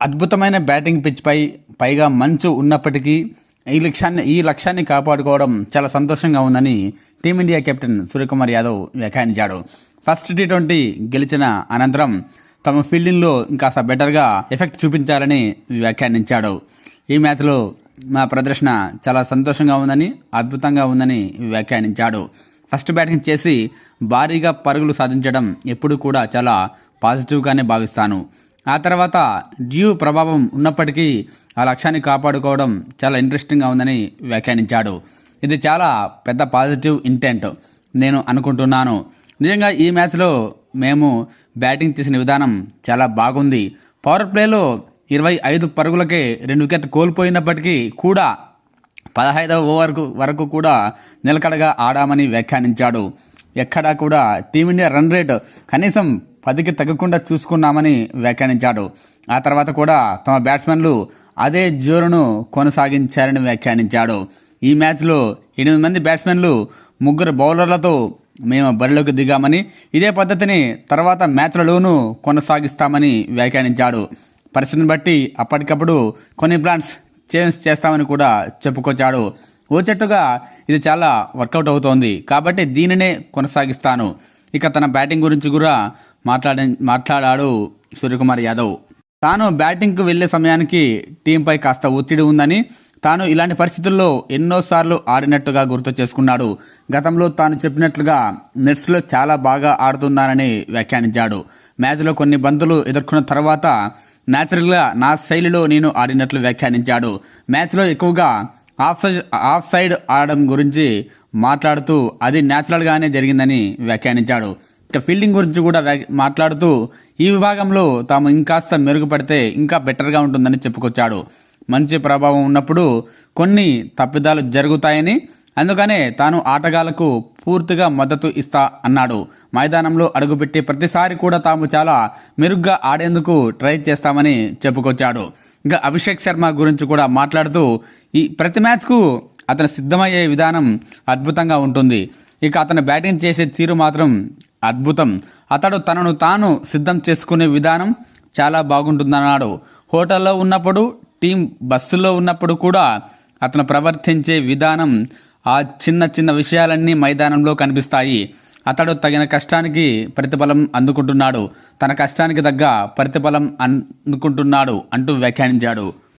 అద్భుతమైన బ్యాటింగ్ పిచ్పై పైగా మంచు ఉన్నప్పటికీ ఈ లక్ష్యాన్ని కాపాడుకోవడం చాలా సంతోషంగా ఉందని టీమిండియా కెప్టెన్ సూర్యకుమార్ యాదవ్ వ్యాఖ్యానించాడు. ఫస్ట్ టీ20 గెలిచిన అనంతరం తమ ఫీల్డింగ్లో ఇంకాస్త బెటర్గా ఎఫెక్ట్ చూపించాలని వ్యాఖ్యానించాడు. ఈ మ్యాచ్లో మా ప్రదర్శన చాలా సంతోషంగా ఉందని, అద్భుతంగా ఉందని వ్యాఖ్యానించాడు. ఫస్ట్ బ్యాటింగ్ చేసి భారీగా పరుగులు సాధించడం ఎప్పుడు కూడా చాలా పాజిటివ్గానే భావిస్తాను. ఆ తర్వాత డ్యూ ప్రభావం ఉన్నప్పటికీ ఆ లక్ష్యాన్ని కాపాడుకోవడం చాలా ఇంట్రెస్టింగ్గా ఉందని వ్యాఖ్యానించాడు. ఇది చాలా పెద్ద పాజిటివ్ ఇంటెంట్ నేను అనుకుంటున్నాను. నిజంగా ఈ మ్యాచ్లో మేము బ్యాటింగ్ చేసిన విధానం చాలా బాగుంది. పవర్ ప్లేలో 25 పరుగులకే 2 వికెట్లు కోల్పోయినప్పటికీ కూడా 15వ ఓవర్ వరకు కూడా నిలకడగా ఆడామని వ్యాఖ్యానించాడు. ఎక్కడా కూడా టీమిండియా రన్ రేట్ కనీసం 10కి తగ్గకుండా చూసుకున్నామని వ్యాఖ్యానించాడు. ఆ తర్వాత కూడా తమ బ్యాట్స్మెన్లు అదే జోరును కొనసాగించారని వ్యాఖ్యానించాడు. ఈ మ్యాచ్లో 8 మంది బ్యాట్స్మెన్లు 3 బౌలర్లతో మేము బరిలోకి దిగామని, ఇదే పద్ధతిని తర్వాత మ్యాచ్లలోనూ కొనసాగిస్తామని వ్యాఖ్యానించాడు. పరిస్థితిని బట్టి అప్పటికప్పుడు కొన్ని ప్లాన్స్ చేంజ్ చేస్తామని కూడా చెప్పుకొచ్చాడు. వచ్చేట్టుగా ఇది చాలా వర్కౌట్ అవుతోంది కాబట్టి దీనినే కొనసాగిస్తాను. ఇక తన బ్యాటింగ్ గురించి కూడా మాట్లాడాడు సూర్యకుమార్ యాదవ్. తాను బ్యాటింగ్కు వెళ్లే సమయానికి టీంపై కాస్త ఒత్తిడి ఉందని, తాను ఇలాంటి పరిస్థితుల్లో ఎన్నోసార్లు ఆడినట్టుగా గుర్తు చేసుకున్నాడు. గతంలో తాను చెప్పినట్లుగా నెట్స్లో చాలా బాగా ఆడుతున్నానని వ్యాఖ్యానించాడు. మ్యాచ్లో కొన్ని బంతులు ఎదుర్కొన్న తర్వాత న్యాచురల్గా నా శైలిలో నేను ఆడినట్లు వ్యాఖ్యానించాడు. మ్యాచ్లో ఎక్కువగా ఆఫ్ సైడ్ ఆడడం గురించి మాట్లాడుతూ అది న్యాచురల్గానే జరిగిందని వ్యాఖ్యానించాడు. ఇక ఫీల్డింగ్ గురించి కూడా మాట్లాడుతూ ఈ విభాగంలో తాము ఇంకాస్త మెరుగుపడితే ఇంకా బెటర్గా ఉంటుందని చెప్పుకొచ్చాడు. మంచి ప్రభావం ఉన్నప్పుడు కొన్ని తప్పిదాలు జరుగుతాయని, అందుకనే తాను ఆటగాళ్లకు పూర్తిగా మద్దతు ఇస్తా అన్నాడు. మైదానంలో అడుగుపెట్టే ప్రతిసారి కూడా తాము చాలా మెరుగ్గా ఆడేందుకు ట్రై చేస్తామని చెప్పుకొచ్చాడు. ఇంకా అభిషేక్ శర్మ గురించి కూడా మాట్లాడుతూ ఈ ప్రతి మ్యాచ్కు అతను సిద్ధమయ్యే విధానం అద్భుతంగా ఉంటుంది. ఇక అతను బ్యాటింగ్ చేసే తీరు మాత్రం అద్భుతం. అతడు తనను తాను సిద్ధం చేసుకునే విధానం చాలా బాగుంటుందన్నాడు. హోటల్లో ఉన్నప్పుడు, టీం బస్సులో ఉన్నప్పుడు కూడా అతను ప్రవర్తించే విధానం, ఆ చిన్న చిన్న విషయాలన్నీ మైదానంలో కనిపిస్తాయి. అతడు తగిన కష్టానికి ప్రతిఫలం అందుకుంటున్నాడు, తన కష్టానికి తగ్గ ప్రతిఫలం అందుకుంటున్నాడు అంటూ వ్యాఖ్యానించాడు.